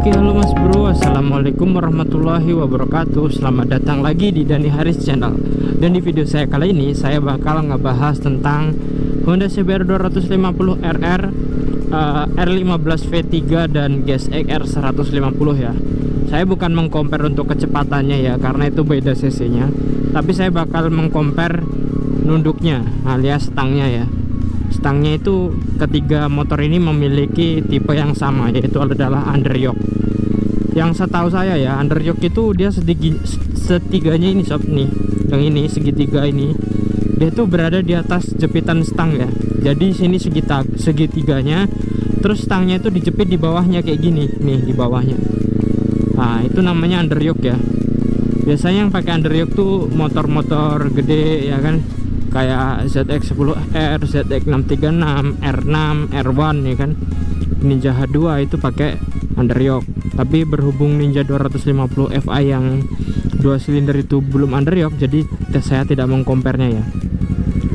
Oke, halo Mas Bro, assalamualaikum warahmatullahi wabarakatuh. Selamat datang lagi di Dani Haris Channel. Dan di video saya kali ini saya bakal ngebahas tentang Honda CBR 250 RR, R15 V3 dan GSX R150 ya. Saya bukan mengcompare untuk kecepatannya ya, karena itu beda cc nya. Tapi saya bakal mengcompare nunduknya alias stangnya ya. Stangnya itu ketiga motor ini memiliki tipe yang sama, yaitu adalah underyoke. Yang setahu saya ya, underyoke itu dia setiganya ini sob nih, yang ini segitiga ini dia tuh berada di atas jepitan stang ya. Jadi sini segitiganya, terus stangnya itu dijepit di bawahnya kayak gini nih, di bawahnya. Nah itu namanya underyoke ya. Biasanya yang pakai underyoke tuh motor-motor gede ya kan, kayak ZX10R, ZX636, R6, R1 ya kan. Ninja H2 itu pakai underyoke. Tapi berhubung Ninja 250 Fi yang 2 silinder itu belum underyoke, jadi saya tidak mengkomparnya ya.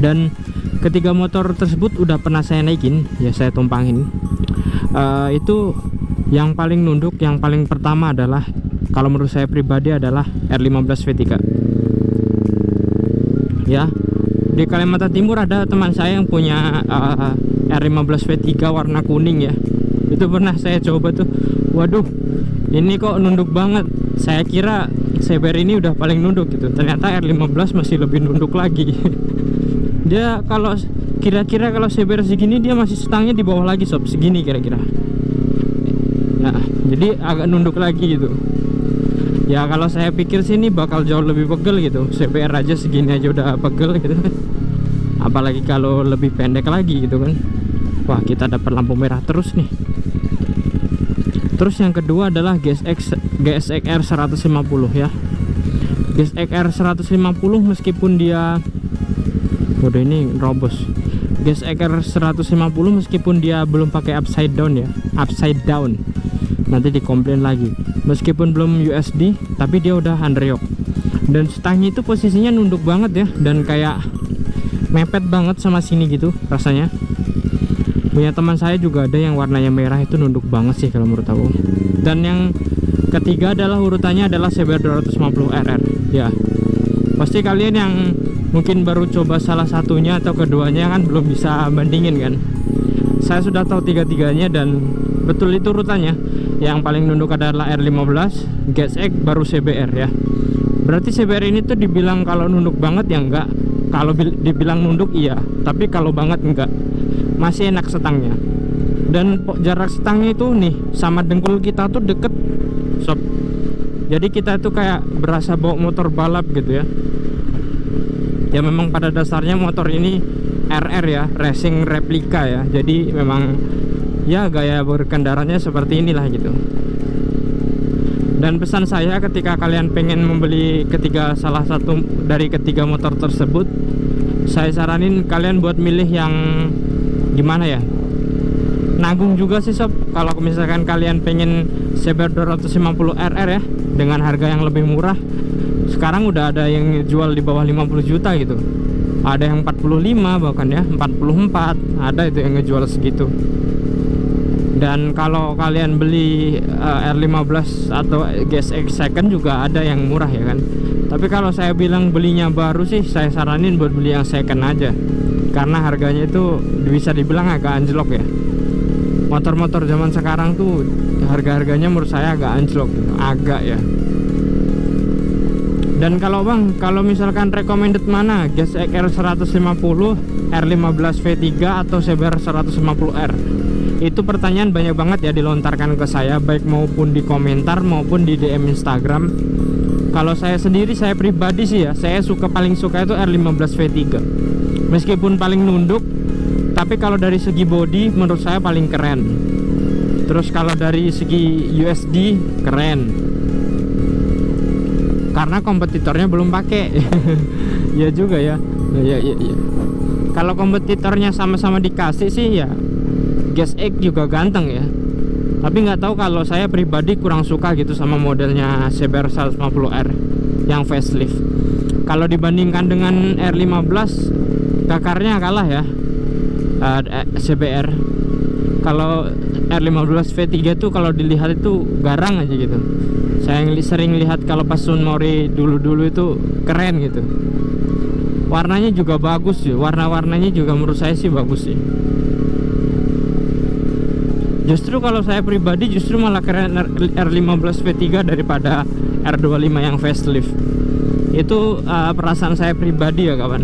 Dan ketiga motor tersebut udah pernah saya naikin ya, saya tumpangin. Itu yang paling nunduk, yang paling pertama adalah, kalau menurut saya pribadi, adalah R15 V3 ya. Di Kalimantan Timur ada teman saya yang punya R15 V3 warna kuning ya. Itu pernah saya coba tuh. Waduh, ini kok nunduk banget. Saya kira CBR ini udah paling nunduk gitu. Ternyata R15 masih lebih nunduk lagi. Dia kalau kira-kira kalau CBR segini, dia masih stangnya di bawah lagi sob, segini kira-kira. Nah, jadi agak nunduk lagi gitu. Ya kalau saya pikir sih ini bakal jauh lebih pegel gitu. CBR aja segini aja udah pegel gitu. Apalagi kalau lebih pendek lagi gitu kan. Wah, kita dapat lampu merah terus nih. Terus yang kedua adalah GSX R150 ya. GSX R150 meskipun dia, waduh ini robos. GSX R150 meskipun dia belum pakai upside down ya, upside down. Nanti dikomplain lagi. Meskipun belum USD, tapi dia udah underyoke. Dan stangnya itu posisinya nunduk banget ya, dan kayak mepet banget sama sini gitu rasanya. Punya teman saya juga ada yang warnanya merah, itu nunduk banget sih kalau menurut aku. Dan yang ketiga adalah urutannya adalah CBR 250 RR ya. Pasti kalian yang mungkin baru coba salah satunya atau keduanya kan belum bisa bandingin kan. Saya sudah tahu tiga-tiganya dan betul itu urutannya. Yang paling nunduk adalah R15, GSX, baru CBR ya. Berarti CBR ini tuh dibilang kalau nunduk banget ya enggak. Kalau dibilang nunduk iya, tapi kalau banget enggak. Masih enak setangnya. Dan jarak setangnya itu nih sama dengkul kita tuh deket sob. Jadi kita tuh kayak berasa bawa motor balap gitu ya. Ya memang pada dasarnya motor ini RR ya, racing replika ya. Jadi memang ya gaya berkendaranya seperti inilah gitu. Dan pesan saya ketika kalian pengen membeli salah satu dari ketiga motor tersebut, saya saranin kalian buat milih yang gimana ya, nanggung juga sih sob. Kalau misalkan kalian pengen CBR 250 RR ya dengan harga yang lebih murah, sekarang udah ada yang jual di bawah 50 juta gitu. Ada yang 45 bahkan ya, 44 ada itu yang ngejual segitu. Dan kalau kalian beli R15 atau GSX second juga ada yang murah ya kan. Tapi kalau saya bilang belinya baru sih, saya saranin buat beli yang second aja, karena harganya itu bisa dibilang agak anjlok ya. Motor-motor zaman sekarang tuh harga-harganya menurut saya agak anjlok, agak ya. Dan kalau bang, kalau misalkan recommended mana, GSX R150, R15 V3 atau CBR 150R? Itu pertanyaan banyak banget ya dilontarkan ke saya, baik maupun di komentar maupun di DM Instagram. Kalau saya sendiri, saya pribadi sih ya, saya paling suka itu R15 V3. Meskipun paling nunduk, tapi kalau dari segi body menurut saya paling keren. Terus kalau dari segi USD keren, karena kompetitornya belum pakai. Ya juga ya. Ya. Kalau kompetitornya sama-sama dikasih sih ya, GSX juga ganteng ya. Tapi nggak tahu, kalau saya pribadi kurang suka gitu sama modelnya CBR 150R yang facelift. Kalau dibandingkan dengan R15, kakarnya kalah ya CBR. Kalau R15 V3 tuh kalau dilihat itu garang aja gitu. Saya sering lihat kalau pas Sun Mori dulu-dulu itu keren gitu. Warnanya juga bagus sih, warna-warnanya juga menurut saya sih bagus sih. Justru kalau saya pribadi justru malah keren R15 V3 daripada R25 yang facelift. Itu perasaan saya pribadi ya kawan.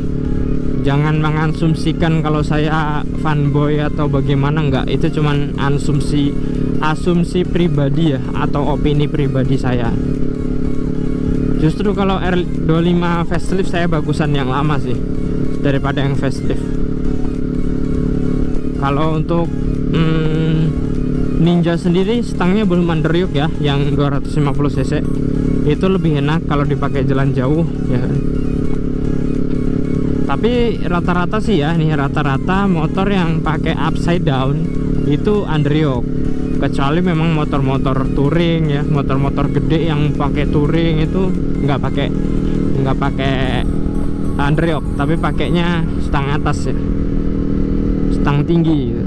Jangan mengasumsikan kalau saya fanboy atau bagaimana, enggak. Itu cuman asumsi pribadi ya, atau opini pribadi saya. Justru kalau R25 facelift saya bagusan yang lama sih daripada yang facelift. Kalau untuk Ninja sendiri stangnya belum underyoke ya, yang 250 cc. Itu lebih enak kalau dipakai jalan jauh ya kan. Tapi rata-rata sih ya, nih rata-rata motor yang pakai upside down itu underyoke. Kecuali memang motor-motor touring ya, motor-motor gede yang pakai touring itu nggak pakai underyoke, tapi pakainya stang atas ya, stang tinggi gitu.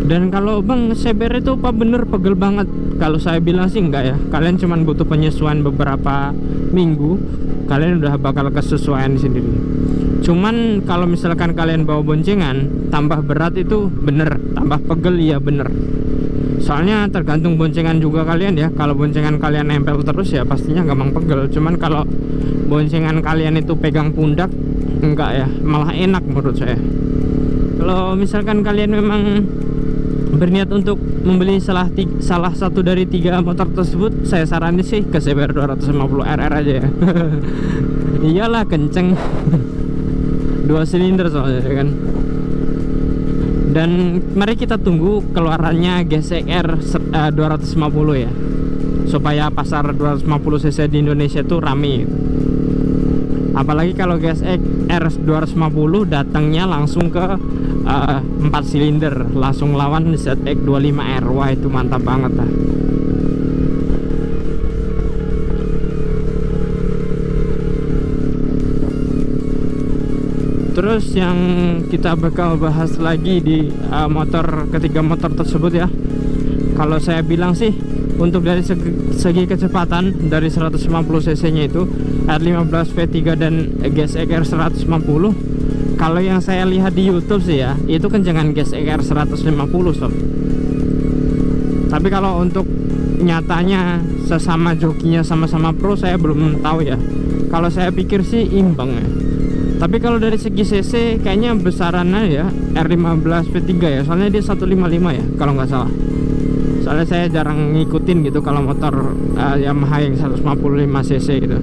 Dan kalau Bang CBR itu apa bener pegel banget? Kalau saya bilang sih enggak ya. Kalian cuman butuh penyesuaian beberapa minggu, kalian udah bakal kesesuaian sendiri. Cuman kalau misalkan kalian bawa boncengan tambah berat itu bener, tambah pegel ya bener. Soalnya tergantung boncengan juga kalian ya. Kalau boncengan kalian nempel terus ya pastinya gampang pegel. Cuman kalau boncengan kalian itu pegang pundak, enggak ya, malah enak menurut saya. Kalau misalkan kalian memang berniat untuk membeli salah satu dari 3 motor tersebut, saya saranin sih ke CBR 250 RR aja ya. Iyalah kenceng. 2 silinder soalnya ya kan. Dan mari kita tunggu keluarannya GSX-R 250 ya, supaya pasar 250 cc di Indonesia tuh rame. Apalagi kalau GSX-R 250 datangnya langsung ke 4 silinder, langsung lawan ZX25R. Wah itu mantap banget lah. Terus yang kita bakal bahas lagi di ketiga motor tersebut ya, kalau saya bilang sih untuk dari segi kecepatan dari 150 cc nya itu R15 V3 dan GSX-R 150, kalau yang saya lihat di YouTube sih ya, itu kencengan GSX-R 150 sob. Tapi kalau untuk nyatanya sesama jokinya sama-sama pro, saya belum tahu ya. Kalau saya pikir sih imbang ya. Tapi kalau dari segi cc kayaknya besarannya ya R15 V3 ya, soalnya dia 155 ya kalau nggak salah. Soalnya saya jarang ngikutin gitu kalau motor Yamaha yang 155 cc gitu.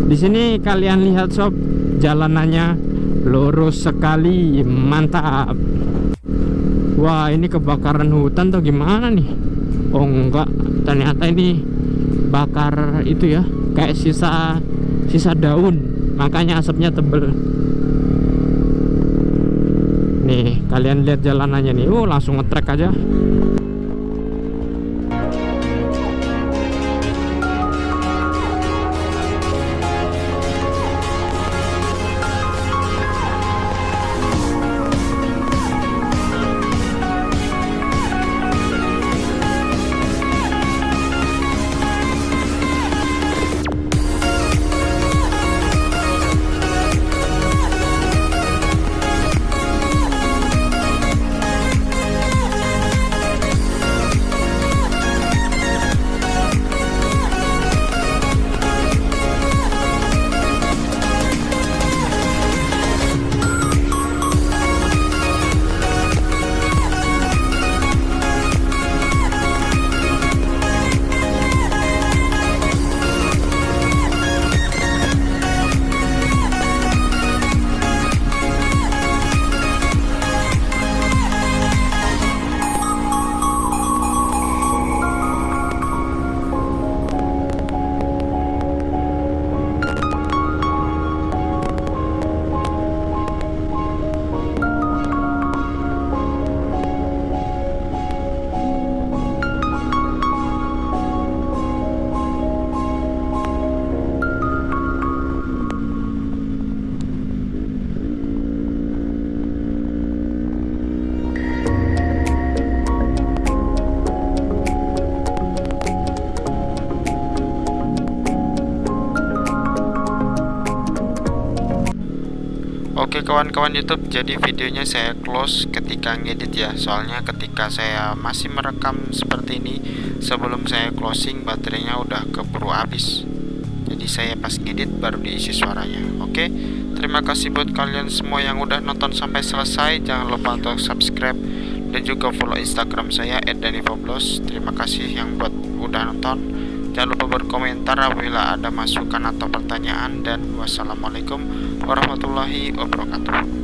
Di sini kalian lihat sob, jalanannya lurus sekali, mantap. Wah ini kebakaran hutan atau gimana nih? Oh enggak, ternyata ini bakar itu ya, kayak sisa daun, makanya asapnya tebel. Nih kalian lihat jalanannya nih, langsung nge-track aja. Oke kawan-kawan YouTube, jadi videonya saya close ketika ngedit ya. Soalnya ketika saya masih merekam seperti ini, sebelum saya closing baterainya udah keburu habis. Jadi saya pas ngedit baru diisi suaranya. Oke, terima kasih buat kalian semua yang udah nonton sampai selesai. Jangan lupa untuk subscribe dan juga follow Instagram saya @danifoblos. Terima kasih yang buat udah nonton. Jangan lupa berkomentar apabila ada masukan atau pertanyaan, dan wassalamualaikum warahmatullahi wabarakatuh.